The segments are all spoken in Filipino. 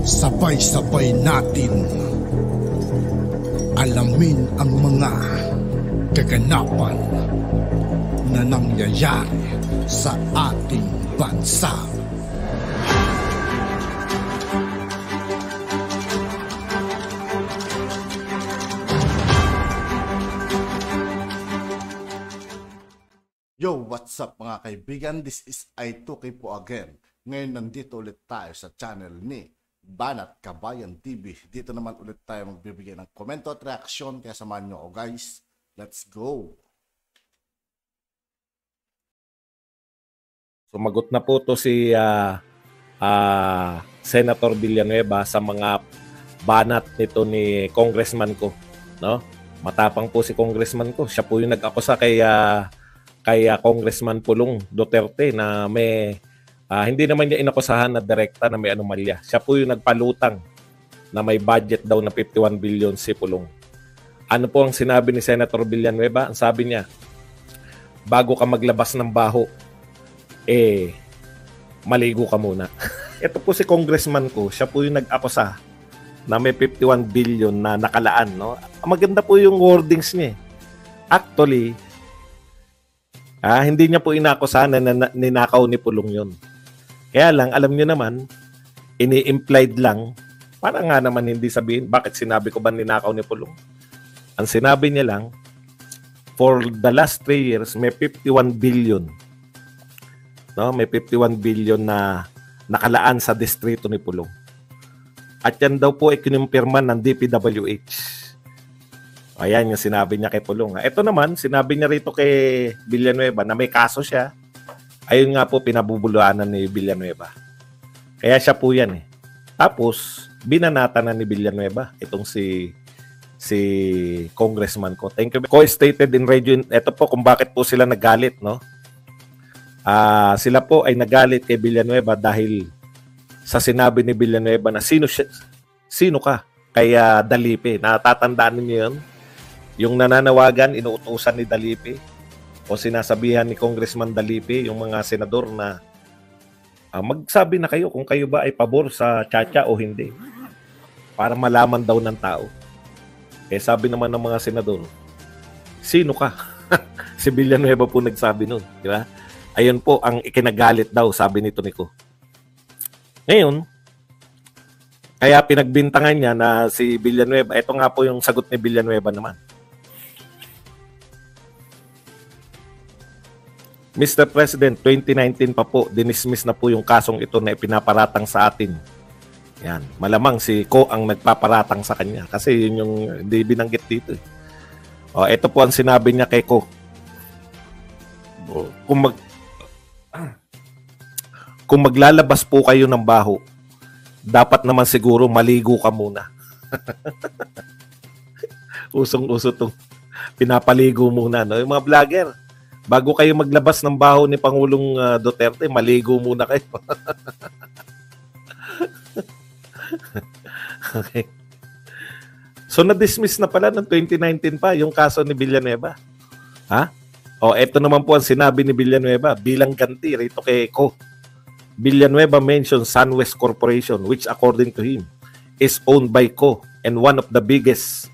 Sabay-sabay natin alamin ang mga kaganapan na nangyayari sa ating bansa. Yo, what's up mga kaibigan? This is I2K po again. Ngayon nandito ulit tayo sa channel ni Banat Kabayan TV. Dito naman ulit tayo magbibigay ng komento at reaksyon. Kaya samahan nyo ako guys. Let's go! Sumagot na po to si Senator Villanueva sa mga banat nito ni congressman ko. No? Matapang po si congressman ko. Siya po yung nag-akusa kay Congressman Pulong Duterte na may hindi naman niya inakusahan na direkta na may anomalya. Siya po yung nagpalutang na may budget daw na 51 billion si Pulong. Ano po ang sinabi ni Senator Villanueva? Ang sabi niya, bago ka maglabas ng baho, maligo ka muna. Ito po si congressman ko, siya po yung nag-akusa na may 51 billion na nakalaan. No? Maganda po yung wordings niya. Actually, hindi niya po inakusahan na ninakaw ni Pulong yun. Kaya lang, alam niyo naman, ini-implied lang, para nga naman hindi sabihin, bakit sinabi ko ba ninakaw ni Pulong? Ang sinabi niya lang, for the last 3 years, may 51 billion. No? May 51 billion na nakalaan sa distrito ni Pulong. At yan daw po ay kinumpirma ng DPWH. Ayan yung sinabi niya kay Pulong. Ito naman, sinabi niya rito kay Villanueva na may kaso siya. Ayun nga po, pinabubuluanan ni Villanueva. Kaya siya po yan eh. Tapos, binanata na ni Villanueva itong si congressman ko. Thank you. Co-stated in radio. Ito po kung bakit po sila nagalit, no? Sila po ay nagalit kay Villanueva dahil sa sinabi ni Villanueva na sino ka? Kaya Dalipe. Natatandaan niyo yun? Yung nananawagan, inuutusan ni Dalipe o sinasabihan ni Congressman Dalipe, yung mga senador na magsabi na kayo kung kayo ba ay pabor sa Chacha o hindi. Para malaman daw ng tao. Sabi naman ng mga senador, sino ka? Si Villanueva po nagsabi nun. Di ba? Ayun po ang ikinagalit daw, sabi ni Tonico. Ngayon, kaya pinagbintangan niya na si Villanueva, ito nga po yung sagot ni Villanueva naman. Mr. President, 2019 pa po, dinismiss na po yung kasong ito na ipinaparatang sa atin. Yan. Malamang si Ko ang nagpaparatang sa kanya kasi yun yung hindi binanggit dito. Ito po ang sinabi niya kay Ko. Kung maglalabas po kayo ng baho, dapat naman siguro maligo ka muna. Usong-uso itong pinapaligo muna. No? Yung mga vlogger, bago kayo maglabas ng baho ni Pangulong Duterte, maligo muna kayo. Okay. So, na-dismiss na pala ng 2019 pa yung kaso ni Villanueva. Ito naman po ang sinabi ni Villanueva bilang ganti rito kay Ko. Villanueva mentioned SunWest Corporation, which according to him, is owned by Ko and one of the biggest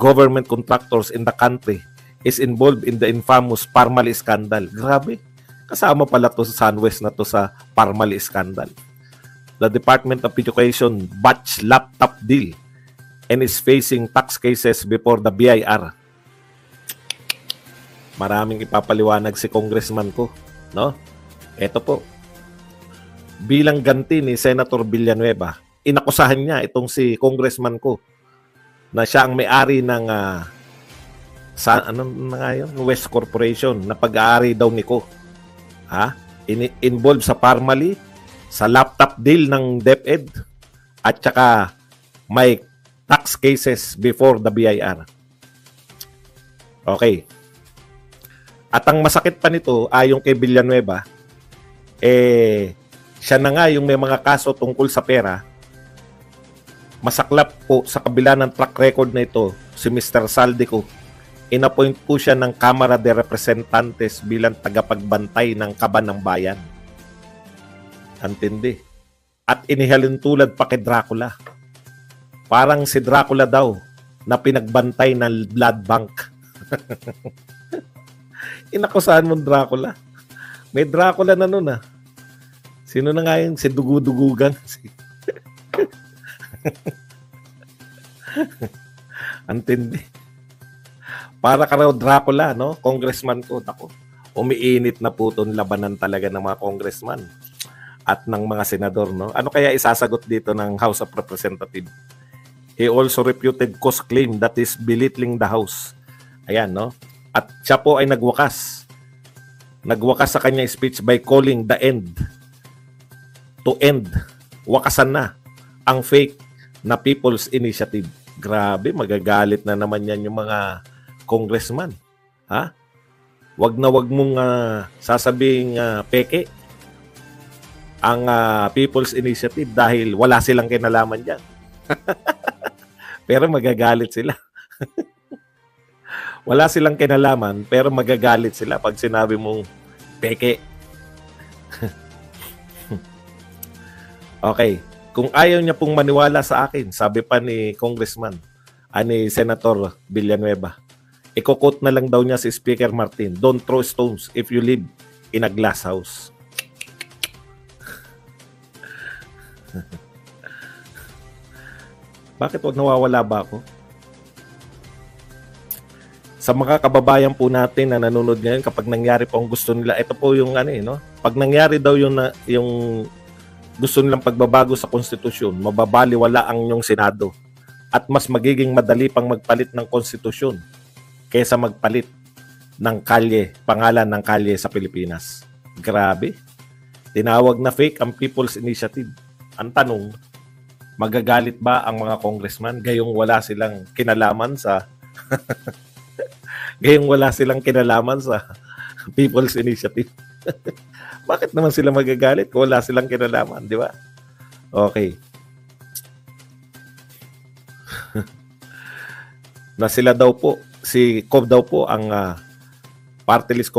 government contractors in the country, is involved in the infamous Parmali scandal. Grabe. Kasama pala to sa SunWest na to sa Parmali scandal. The Department of Education botched laptop deal and is facing tax cases before the BIR. Maraming ipapaliwanag si congressman ko, no? Ito po. Bilang ganti ni Senator Villanueva, inakusahan niya itong si congressman ko na siya ang may-ari ng West Corporation na pag-aari daw ni Ko. Involved sa Parmali, sa laptop deal ng DepEd, at saka may tax cases before the BIR. Okay. At ang masakit pa nito, ayon kay Villanueva, siya na nga yung may mga kaso tungkol sa pera. Masaklap po sa kabila ng track record na ito, si Mr. Saldico, inappoint po siya ng Kamara de Representantes bilang tagapagbantay ng kaban ng bayan. Antindi. at inihalin tulad pa kay Dracula. Parang si Dracula daw na pinagbantay ng blood bank. Inakusahan mo Dracula. May Dracula na nun ah. Sino na nga yun? Si Dugu-Dugugan. Antindi. Para ka raw Dracula, no? Congressman ko. Ako, umiinit na po itong labanan talaga ng mga congressman at ng mga senador, no? Ano kaya isasagot dito ng House of Representatives? He also refuted Co's claim that is belittling the House. Ayan, no? At siya po ay nagwakas. Nagwakas sa kanya speech by calling the end to end. Wakasan na ang fake na People's Initiative. Grabe, magagalit na naman yan yung mga congressman. Ha? Wag mong sasabing peke ang People's Initiative dahil wala silang kinalaman dyan. Pero magagalit sila. Wala silang kinalaman, pero magagalit sila pag sinabi mong peke. Okay. Kung ayaw niya pong maniwala sa akin, sabi pa ni Congressman, ni Senator Villanueva, i-quote na lang daw niya si Speaker Martin, don't throw stones if you live in a glass house. Bakit wag nawawala ba ako? Sa mga kababayan po natin na nanonood ngayon, kapag nangyari po ang gusto nila, ito po yung no? Pag nangyari daw yung gusto nilang pagbabago sa konstitusyon, mababaliwala ang inyong Senado at mas magiging madali pang magpalit ng konstitusyon kaysa magpalit ng kalye, pangalan ng kalye sa Pilipinas. Grabe. Tinawag na fake ang People's Initiative. Ang tanong, magagalit ba ang mga congressman gayong wala silang kinalaman sa People's Initiative? Bakit naman sila magagalit kung wala silang kinalaman, di ba? Okay. Na sila daw po, si Cob daw po ang party list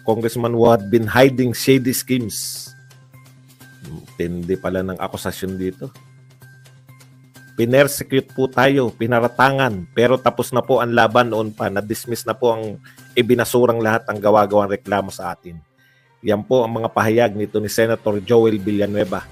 congressman who had been hiding shady schemes. Hindi pala ng akusasyon dito. Pinersecute po tayo, pinaratangan, pero tapos na po ang laban noon pa, na-dismiss na po ang ibinasurang lahat ng gawa-gawang reklamo sa atin. Yan po ang mga pahayag nito ni Senator Joel Villanueva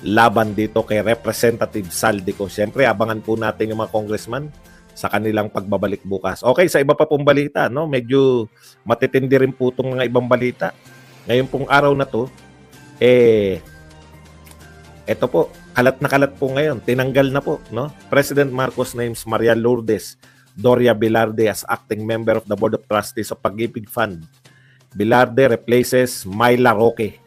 laban dito kay Representative Saldico. Siyempre, abangan po natin yung mga congressman sa kanilang pagbabalik bukas. Okay, sa iba pa pong balita, no? Medyo matitindi rin po itong mga ibang balita. Ngayon pong araw na to, eto po, kalat na kalat po ngayon. Tinanggal na po, no? President Marcos names Maria Lourdes Doria Velarde as acting member of the Board of Trustees of Pag-ibig Fund. Velarde replaces Myla Roque,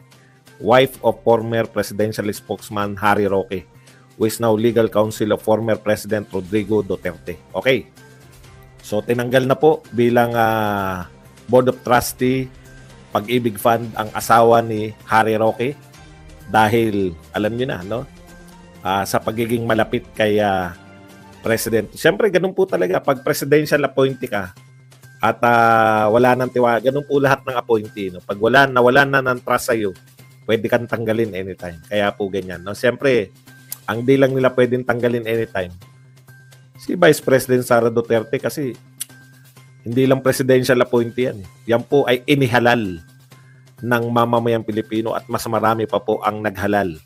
wife of former presidential spokesman Harry Roque, who is now legal counsel of former President Rodrigo Duterte. Okay. So, tinanggal na po bilang Board of Trustee Pag-ibig Fund ang asawa ni Harry Roque dahil, alam niyo na, no? Sa pagiging malapit kay President. Siyempre, ganun po talaga. Pag presidential appointee ka at wala nang tiwala, ganun po lahat ng appointee. No? Pag nawala na ng trust sa'yo, pwede kang tanggalin anytime. Kaya po ganyan. No? Siyempre, ang di lang nila pwedeng tanggalin anytime, si Vice President Sara Duterte kasi hindi lang presidential appointee yan. Yan po ay inihalal ng mamamayang Pilipino at mas marami pa po ang naghalal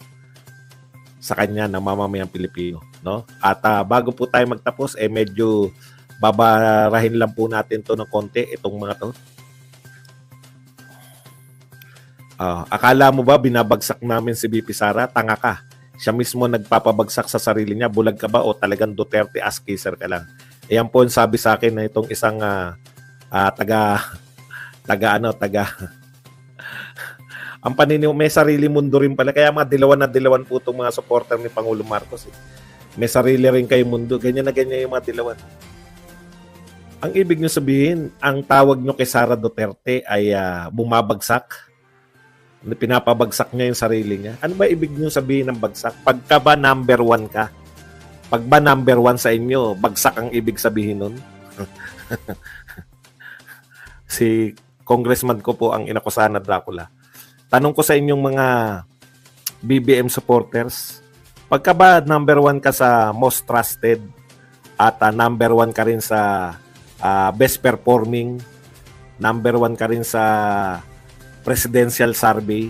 sa kanya ng mamamayang Pilipino, no? At bago po tayo magtapos, medyo babarahin lang po natin to ng konti itong mga to. Akala mo ba binabagsak namin si VP Sara? Tanga ka. Siya mismo nagpapabagsak sa sarili niya. Bulag ka ba o talagang Duterte ass kisser ka lang? Ayan po yung sabi sa akin na itong isang ang paniniw, may sarili mundo rin pala. Kaya mga dilawan po itong mga supporter ni Pangulong Marcos. May sarili rin kayo mundo. Ganyan na ganyan yung mga dilawan. Ang ibig nyo sabihin, ang tawag nyo kay Sara Duterte ay bumabagsak. Pinapabagsak niya yung sarili niya. Ano ba ibig nyo sabihin ng bagsak? Pagka ba number 1 ka? Pag ba number 1 sa inyo, bagsak ang ibig sabihin nun? Si congressman ko po ang inakusahan na Dracula. Tanong ko sa inyong mga BBM supporters. Pagka ba number 1 ka sa most trusted at number 1 ka rin sa best performing, number 1 ka rin sa presidential survey,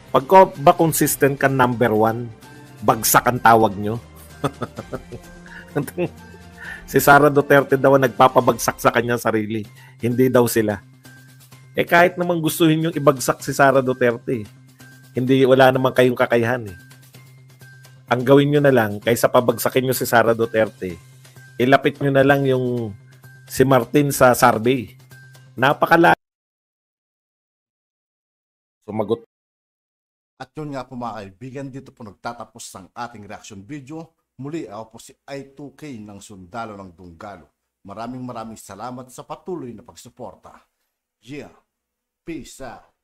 pagka ba consistent ka number 1, bagsak ang tawag nyo. Si Sara Duterte daw nagpapabagsak sa kanyang sarili. Hindi daw sila. Kahit naman gustuhin yung ibagsak si Sara Duterte, wala naman kayong kakayahan eh. Ang gawin nyo na lang, kaysa pabagsakin nyo si Sara Duterte, ilapit nyo na lang yung si Martin sa survey. Napakalayo. Sumagot. At yun nga po mga kaibigan, dito po nagtatapos ang ating reaction video. Muli ako po si I2K ng Sundalo ng Dunggalo. Maraming salamat sa patuloy na pagsuporta. Yeah, peace out.